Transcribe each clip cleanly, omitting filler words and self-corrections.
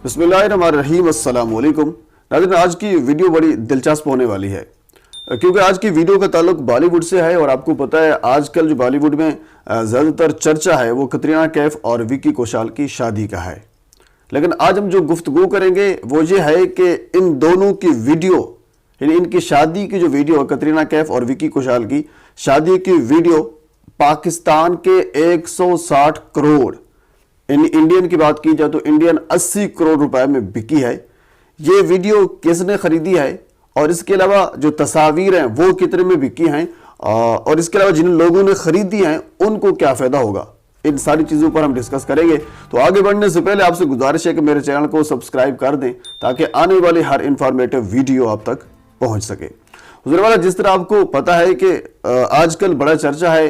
बिस्मिल्लाहिर्रहमानिर्रहीम, अस्सलाम वालेकुम। नाज़रीन, आज की वीडियो बड़ी दिलचस्प होने वाली है क्योंकि आज की वीडियो का ताल्लुक बॉलीवुड से है और आपको पता है आजकल जो बॉलीवुड में ज़्यादातर चर्चा है वो कतरीना कैफ और विक्की कौशल की शादी का है। लेकिन आज हम जो गुफ्तगू करेंगे वो ये है कि इन दोनों की वीडियो, यानी इनकी शादी की जो वीडियो है, कतरीना कैफ और विक्की कौशल की शादी की वीडियो पाकिस्तान के 160 करोड़, इंडियन की बात की जाए तो इंडियन 80 करोड़ रुपए में बिकी है। ये वीडियो किसने खरीदी है और इसके अलावा जो तस्वीर हैं वो कितने में बिकी हैं और इसके अलावा जिन लोगों ने खरीदी हैं उनको क्या फायदा होगा, इन सारी चीज़ों पर हम डिस्कस करेंगे। तो आगे बढ़ने से पहले आपसे गुजारिश है कि मेरे चैनल को सब्सक्राइब कर दें ताकि आने वाली हर इंफॉर्मेटिव वीडियो आप तक पहुंच सके। हुज़ूर वाला, जिस तरह आपको पता है कि आजकल बड़ा चर्चा है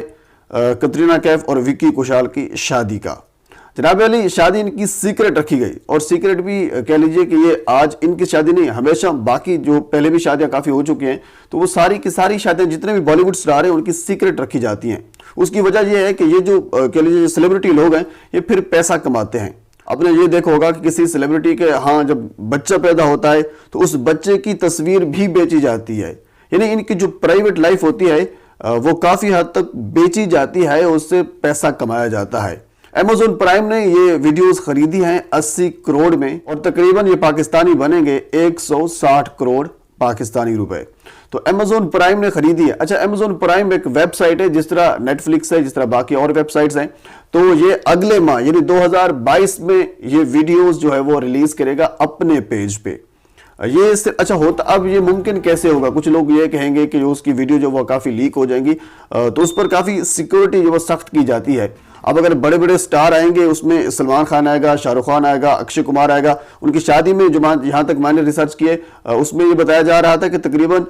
कतरीना कैफ और विक्की कौशल की शादी का। जनाब अली, शादी इनकी सीक्रेट रखी गई और सीक्रेट भी कह लीजिए कि ये आज इनकी शादी नहीं, हमेशा बाकी जो पहले भी शादियां काफ़ी हो चुकी हैं तो वो सारी की सारी शादियां जितने भी बॉलीवुड स्टार हैं उनकी सीक्रेट रखी जाती हैं। उसकी वजह ये है कि ये जो कह लीजिए सेलिब्रिटी लोग हैं ये फिर पैसा कमाते हैं। आपने ये देखा होगा कि किसी सेलिब्रिटी के जब बच्चा पैदा होता है तो उस बच्चे की तस्वीर भी बेची जाती है, यानी इनकी जो प्राइवेट लाइफ होती है वो काफ़ी हद तक बेची जाती है, उससे पैसा कमाया जाता है। Amazon प्राइम ने ये वीडियोस खरीदी हैं 80 करोड़ में और तकरीबन ये पाकिस्तानी बनेंगे 160 करोड़ पाकिस्तानी रुपए। तो Amazon प्राइम ने खरीदी है। अच्छा, Amazon प्राइम एक वेबसाइट है जिस तरह नेटफ्लिक्स है, जिस तरह बाकी और वेबसाइट्स हैं। तो ये अगले माह यानी 2022 में ये वीडियोस जो है वो रिलीज करेगा अपने पेज पे। ये अच्छा होता, अब ये मुमकिन कैसे होगा? कुछ लोग ये कहेंगे कि उसकी वीडियो जो वो काफ़ी लीक हो जाएंगी तो उस पर काफ़ी सिक्योरिटी जो वो सख्त की जाती है। अब अगर बड़े बड़े स्टार आएंगे, उसमें सलमान खान आएगा, शाहरुख खान आएगा, अक्षय कुमार आएगा, उनकी शादी में जो यहाँ तक मैंने रिसर्च किए उसमें ये बताया जा रहा था कि तकरीबन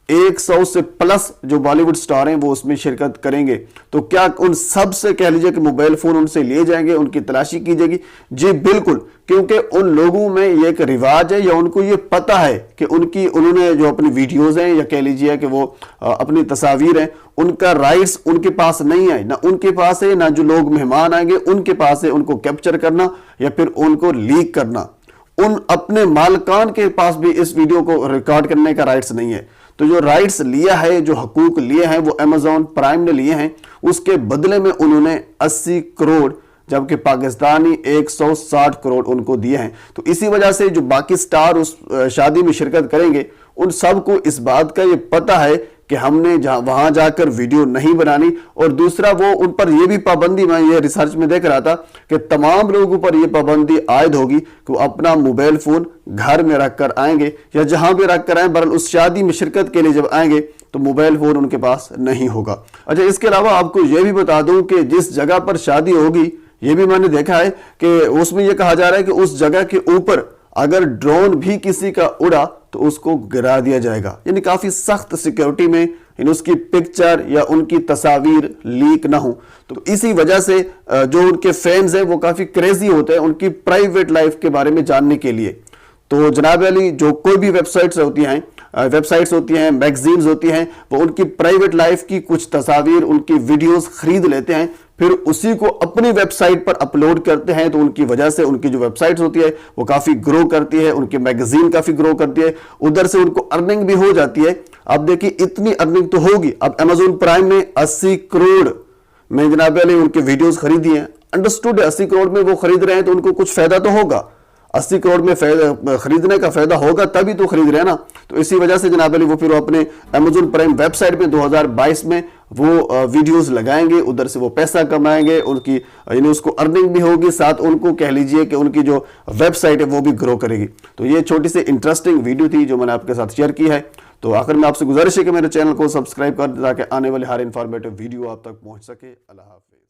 100 से प्लस जो बॉलीवुड स्टार हैं वो उसमें शिरकत करेंगे। तो क्या उन सब से कह लीजिए कि मोबाइल फोन उनसे लिए जाएंगे, उनकी तलाशी की जाएगी? जी बिल्कुल, क्योंकि उन लोगों में ये एक रिवाज है या उनको ये पता है कि उन्होंने जो अपनी वीडियोज हैं या कह लीजिए कि वो अपनी तस्वीर हैं उनका राइट्स उनके पास नहीं है, ना उनके पास है ना जो लोग मेहमान आएंगे उनके पास है उनको कैप्चर करना या फिर उनको लीक करना। उन अपने मालकान के पास भी इस वीडियो को रिकॉर्ड करने का राइट्स नहीं है। तो जो राइट्स लिया है, जो हकूक लिए हैं वो Amazon प्राइम ने लिए हैं, उसके बदले में उन्होंने 80 करोड़ जबकि पाकिस्तानी 160 करोड़ उनको दिए हैं। तो इसी वजह से जो बाकी स्टार उस शादी में शिरकत करेंगे उन सबको इस बात का ये पता है कि हमने वहां जाकर वीडियो नहीं बनानी। और दूसरा, वो उन पर ये भी पाबंदी, मैं ये रिसर्च में देख रहा था कि तमाम लोगों पर ये पाबंदी आयद होगी कि वो अपना मोबाइल फोन घर में रख कर आएंगे या जहां भी रख कर आए, बहरहाल उस शादी में शिरकत के लिए जब आएंगे तो मोबाइल फोन उनके पास नहीं होगा। अच्छा, इसके अलावा आपको यह भी बता दूं कि जिस जगह पर शादी होगी ये भी मैंने देखा है कि उसमें यह कहा जा रहा है कि उस जगह के ऊपर अगर ड्रोन भी किसी का उड़ा तो उसको गिरा दिया जाएगा, यानी काफी सख्त सिक्योरिटी में उसकी पिक्चर या उनकी तस्वीर लीक ना हो। तो इसी वजह से जो उनके फैंस हैं वो काफी क्रेजी होते हैं उनकी प्राइवेट लाइफ के बारे में जानने के लिए। तो जनाब अली, जो कोई भी वेबसाइट्स होती हैं, मैगजीन्स होती हैं, वो उनकी प्राइवेट लाइफ की कुछ तस्वीर, उनकी वीडियोस खरीद लेते हैं, फिर उसी को अपनी वेबसाइट पर अपलोड करते हैं। तो उनकी वजह से उनकी जो वेबसाइट्स होती है वो काफी ग्रो करती है, उनकी मैगजीन काफी ग्रो करती है, उधर से उनको अर्निंग भी हो जाती है। अब देखिए, इतनी अर्निंग तो होगी। अब Amazon प्राइम ने 80 करोड़ में जनाब अली उनके वीडियोस खरीदी हैं। अंडरस्टूड, 80 करोड़ में वो खरीद रहे हैं तो उनको कुछ फायदा तो होगा। 80 करोड़ में खरीदने का फायदा होगा तभी तो खरीद रहे हैं ना। तो इसी वजह से जनाब अली वो फिर अपने Amazon प्राइम वेबसाइट में 2022 में वो वीडियोस लगाएंगे, उधर से वो पैसा कमाएंगे, उनकी यानी उसको अर्निंग भी होगी, साथ उनको कह लीजिए कि उनकी जो वेबसाइट है वो भी ग्रो करेगी। तो ये छोटी सी इंटरेस्टिंग वीडियो थी जो मैंने आपके साथ शेयर की है। तो आखिर में आपसे गुजारिश है कि मेरे चैनल को सब्सक्राइब कर दें ताकि आने वाली हर इंफॉर्मेटिव वीडियो आप तक पहुंच सके। अल्लाह हाफिज।